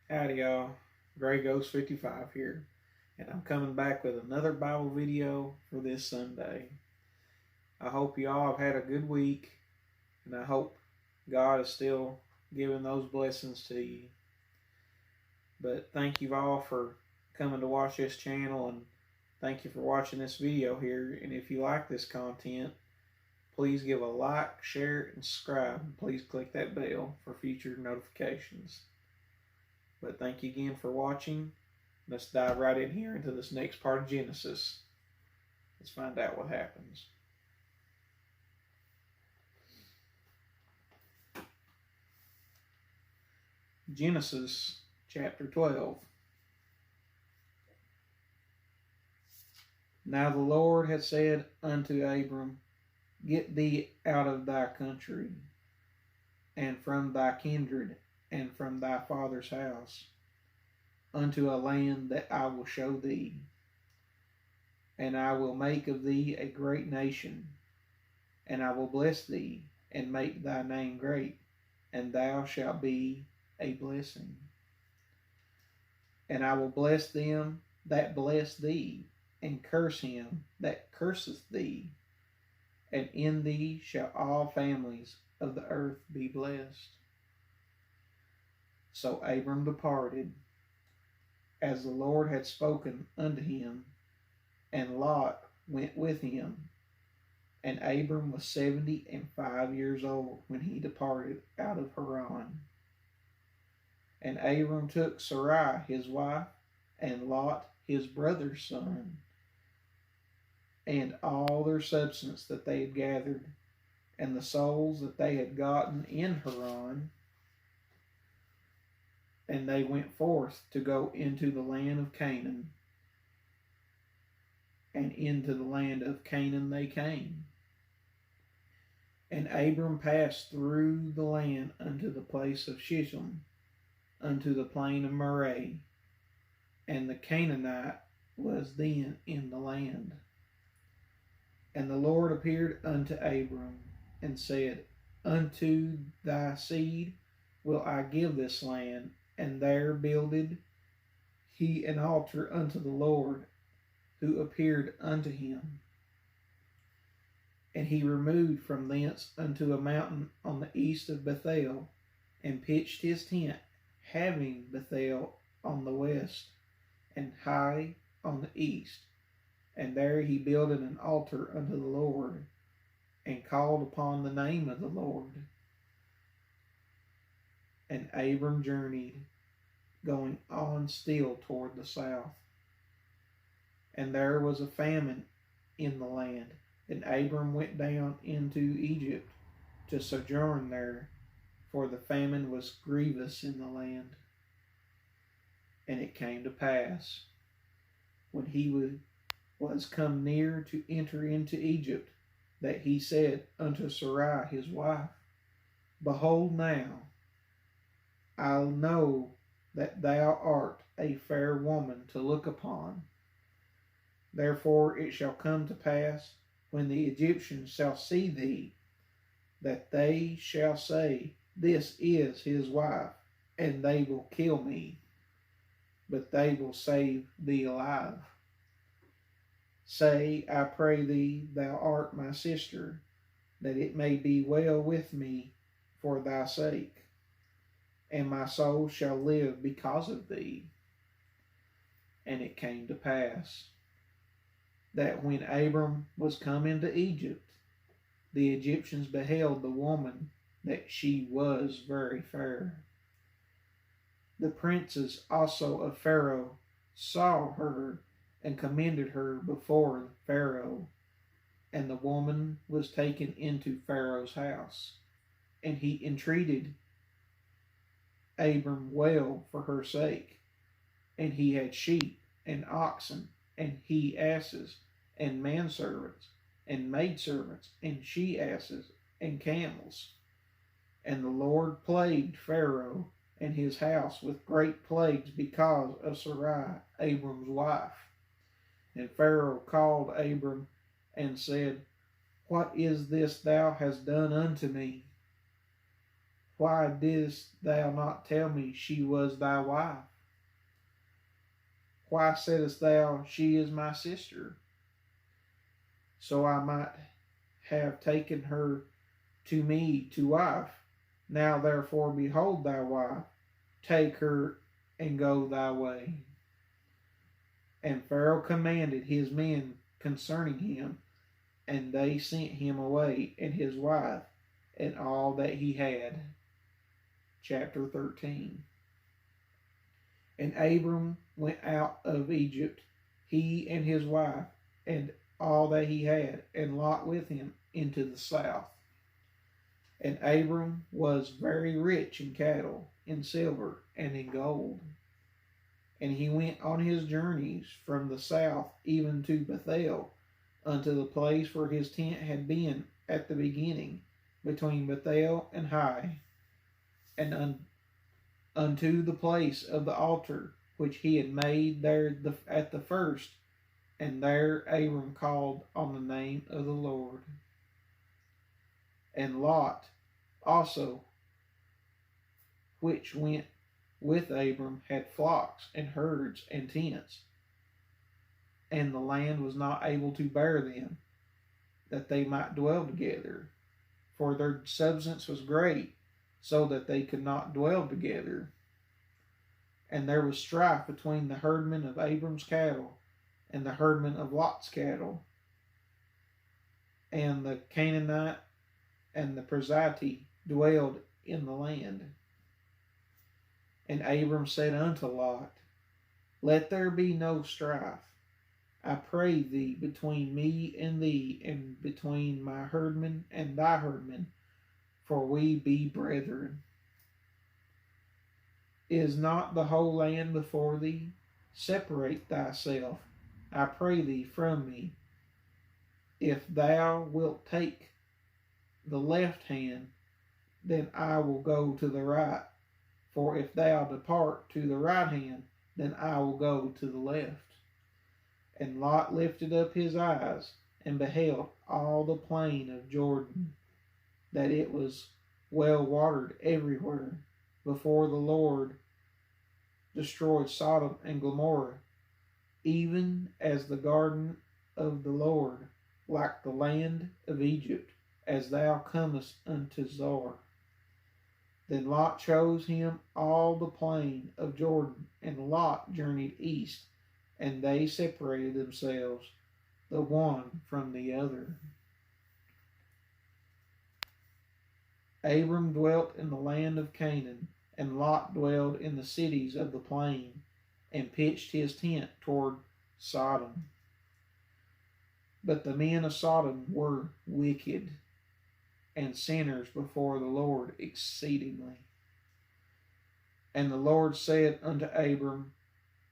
Howdy, y'all. Gray Ghost 55 here, and I'm coming back with another Bible video for this Sunday. I hope y'all have had a good week, and I hope God is still giving those blessings to you. But thank you all for coming to watch this channel, and thank you for watching this video here. And if you like this content, please give a like, share, and subscribe. And please click that bell for future notifications. But thank you again for watching. Let's dive right in here into this next part of Genesis. Let's find out what happens. Genesis chapter 12. Now the Lord had said unto Abram, Get thee out of thy country, and from thy kindred, and from thy father's house, unto a land that I will show thee. And I will make of thee a great nation, and I will bless thee, and make thy name great, and thou shalt be a blessing. And I will bless them that bless thee, and curse him that curseth thee, and in thee shall all families of the earth be blessed. So Abram departed, as the Lord had spoken unto him, and Lot went with him. And Abram was 75 years old when he departed out of Haran. And Abram took Sarai his wife, and Lot his brother's son, and all their substance that they had gathered, and the souls that they had gotten in Haran, and they went forth to go into the land of Canaan. And into the land of Canaan they came. And Abram passed through the land unto the place of Shechem, unto the plain of Moreh, and the Canaanite was then in the land. And the Lord appeared unto Abram, and said, Unto thy seed will I give this land. And there builded he an altar unto the Lord, who appeared unto him. And he removed from thence unto a mountain on the east of Bethel, and pitched his tent, having Bethel on the west, and Hai on the east. And there he builded an altar unto the Lord, and called upon the name of the Lord. And Abram journeyed, going on still toward the south. And there was a famine in the land, and Abram went down into Egypt to sojourn there, for the famine was grievous in the land. And it came to pass, when he was come near to enter into Egypt, that he said unto Sarai his wife, Behold now, I know that thou art a fair woman to look upon. Therefore it shall come to pass, when the Egyptians shall see thee, that they shall say, This is his wife, and they will kill me, but they will save thee alive. Say, I pray thee, thou art my sister, that it may be well with me for thy sake, and my soul shall live because of thee. And it came to pass, that when Abram was come into Egypt, the Egyptians beheld the woman, that she was very fair. The princes also of Pharaoh saw her, and commended her before Pharaoh. And the woman was taken into Pharaoh's house. And he entreated Abram well for her sake. And he had sheep and oxen, and he asses, and manservants, and maidservants, and she asses, and camels. And the Lord plagued Pharaoh and his house with great plagues because of Sarai, Abram's wife. And Pharaoh called Abram and said, What is this thou hast done unto me? Why didst thou not tell me she was thy wife? Why saidst thou, she is my sister? So I might have taken her to me to wife. Now therefore behold thy wife, take her and go thy way. And Pharaoh commanded his men concerning him, and they sent him away, and his wife, and all that he had. Chapter 13. And Abram went out of Egypt, he and his wife, and all that he had, and Lot with him, into the south. And Abram was very rich in cattle, in silver, and in gold. And he went on his journeys from the south even to Bethel, unto the place where his tent had been at the beginning, between Bethel and Hai, and unto the place of the altar which he had made there at the first, and there Abram called on the name of the Lord. And Lot also, which went with Abram, had flocks and herds and tents, and the land was not able to bear them, that they might dwell together, for their substance was great, so that they could not dwell together. And there was strife between the herdmen of Abram's cattle and the herdmen of Lot's cattle. And the Canaanite and the Perizzite dwelled in the land. And Abram said unto Lot, Let there be no strife, I pray thee, between me and thee, and between my herdmen and thy herdmen, for we be brethren. Is not the whole land before thee? Separate thyself, I pray thee, from me. If thou wilt take the left hand, then I will go to the right. For if thou depart to the right hand, then I will go to the left. And Lot lifted up his eyes, and beheld all the plain of Jordan, that it was well watered everywhere, before the Lord destroyed Sodom and Gomorrah, even as the garden of the Lord, like the land of Egypt, as thou comest unto Zoar. Then Lot chose him all the plain of Jordan, and Lot journeyed east, and they separated themselves, the one from the other. Abram dwelt in the land of Canaan, and Lot dwelled in the cities of the plain, and pitched his tent toward Sodom. But the men of Sodom were wicked, and sinners before the Lord exceedingly. And the Lord said unto Abram,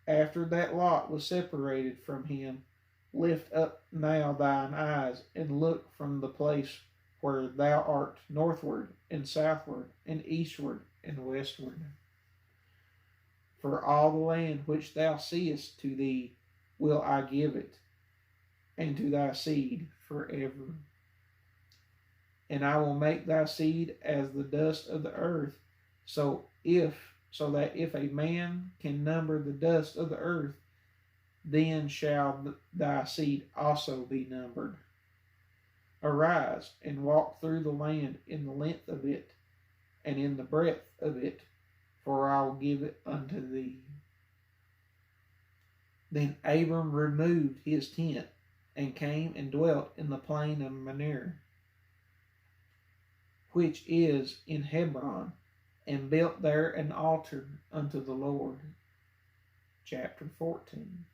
after that Lot was separated from him, Lift up now thine eyes, and look from the place where thou art northward, and southward, and eastward, and westward. For all the land which thou seest to thee will I give it, and to thy seed forever. And I will make thy seed as the dust of the earth, so that if a man can number the dust of the earth, then shall thy seed also be numbered. Arise, and walk through the land in the length of it, and in the breadth of it, for I will give it unto thee. Then Abram removed his tent, and came and dwelt in the plain of Mamre, which is in Hebron, and built there an altar unto the Lord. Chapter 14.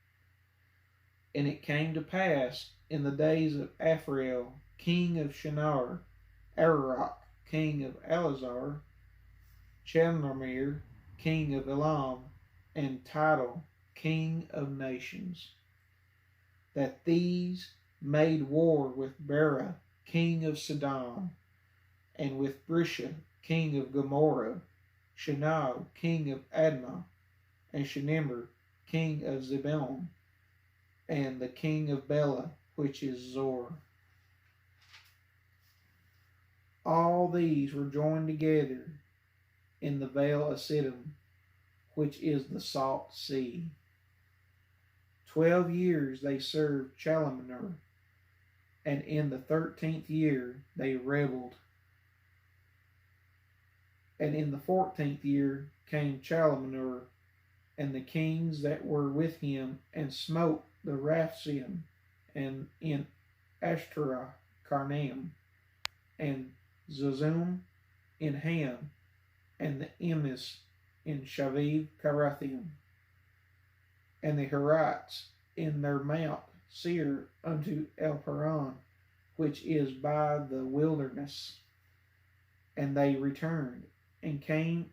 And it came to pass in the days of Ephrael, king of Shinar, Arioch, king of Elazar, Chemamir, king of Elam, and Tidal, king of nations, that these made war with Bera, king of Sidon, and with Brisha, king of Gomorrah, Shinab, king of Admah, and Shinimmer, king of Zebulun, and the king of Bela, which is Zor. All these were joined together in the vale of Siddim, which is the salt sea. 12 years they served Chalamanur, and in the 13th year they rebelled. And in the 14th year came Chalamanur and the kings that were with him, and smote the Raphaim, and in Ashtaroth Karnaim, and Zuzum in Ham, and the Emis in Shaviv Karathaim, and the Hirites in their mount Seir unto Elparan, which is by the wilderness. And they returned, and came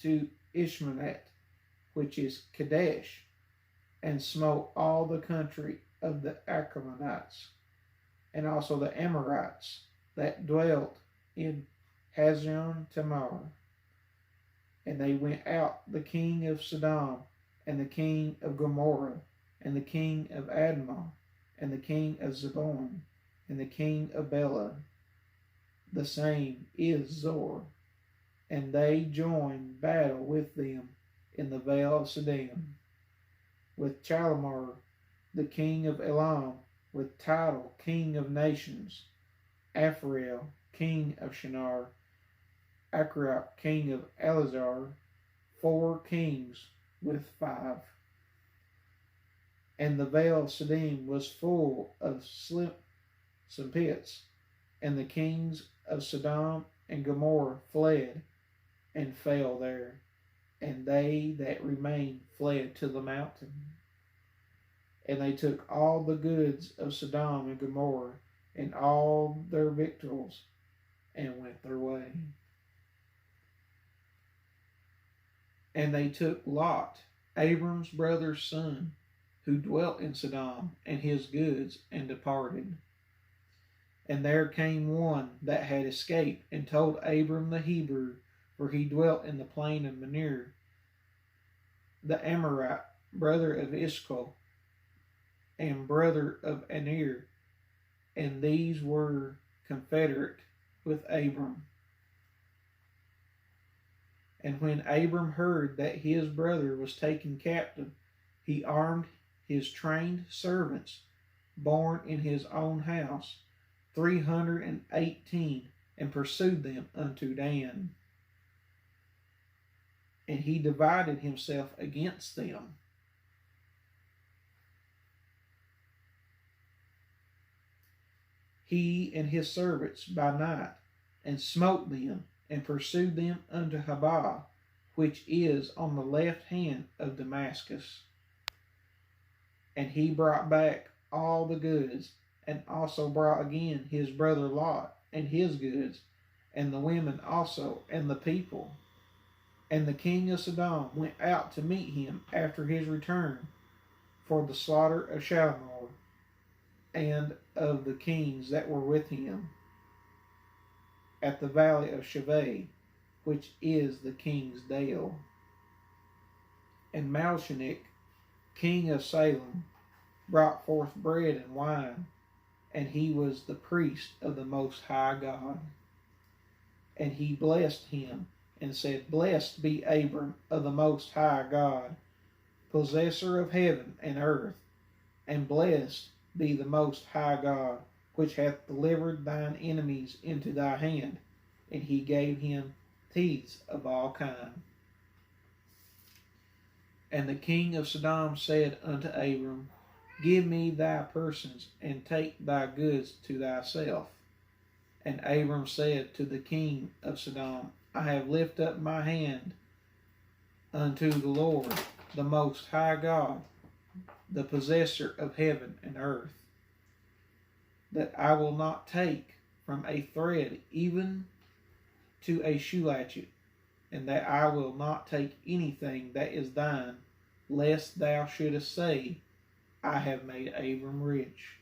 to Ishmael, which is Kadesh, and smote all the country of the Achaemenites, and also the Amorites that dwelt in Hazon Tamar. And they went out the king of Sodom, and the king of Gomorrah, and the king of Admah, and the king of Zeboim, and the king of Bela. The same is Zor. And they joined battle with them in the vale of Siddim, with Chalamar, the king of Elam, with Tidal, king of nations, Aphrael, king of Shinar, Achrap, king of Elazar, 4 kings with 5. And the vale of Siddim was full of some pits, and the kings of Sodom and Gomorrah fled and fell there, and they that remained fled to the mountain. And they took all the goods of Sodom and Gomorrah, and all their victuals, and went their way. And they took Lot, Abram's brother's son, who dwelt in Sodom, and his goods, and departed. And there came one that had escaped, and told Abram the Hebrew, for he dwelt in the plain of Manir, the Amorite, brother of Eshcol, and brother of Aner, and these were confederate with Abram. And when Abram heard that his brother was taken captive, he armed his trained servants, born in his own house, 318, and pursued them unto Dan. And he divided himself against them. He and his servants by night, and smote them, and pursued them unto Habah, which is on the left hand of Damascus. And he brought back all the goods, and also brought again his brother Lot, and his goods, and the women also, and the people. And the king of Sodom went out to meet him after his return for the slaughter of Shalimar, and of the kings that were with him, at the valley of Shaveh, which is the king's dale. And Malshanich, king of Salem, brought forth bread and wine, and he was the priest of the Most High God. And he blessed him, and said, Blessed be Abram of the Most High God, possessor of heaven and earth, and blessed be the Most High God, which hath delivered thine enemies into thy hand. And he gave him tithes of all kind. And the king of Sodom said unto Abram, Give me thy persons, and take thy goods to thyself. And Abram said to the king of Sodom, I have lifted up my hand unto the Lord, the Most High God, the possessor of heaven and earth, that I will not take from a thread even to a shoe latchet, and that I will not take anything that is thine, lest thou shouldest say, I have made Abram rich.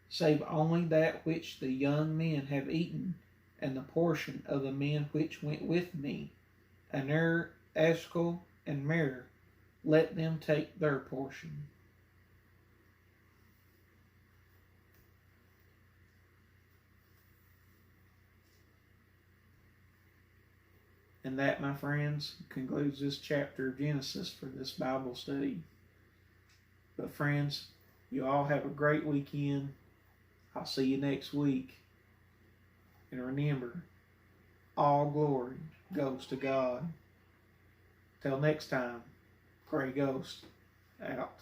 Save only that which the young men have eaten, and the portion of the men which went with me, Aner, Eshcol, and Mer, let them take their portion. And that, my friends, concludes this chapter of Genesis for this Bible study. But friends, you all have a great weekend. I'll see you next week. And remember, all glory goes to God. Till next time, Gray Ghost out.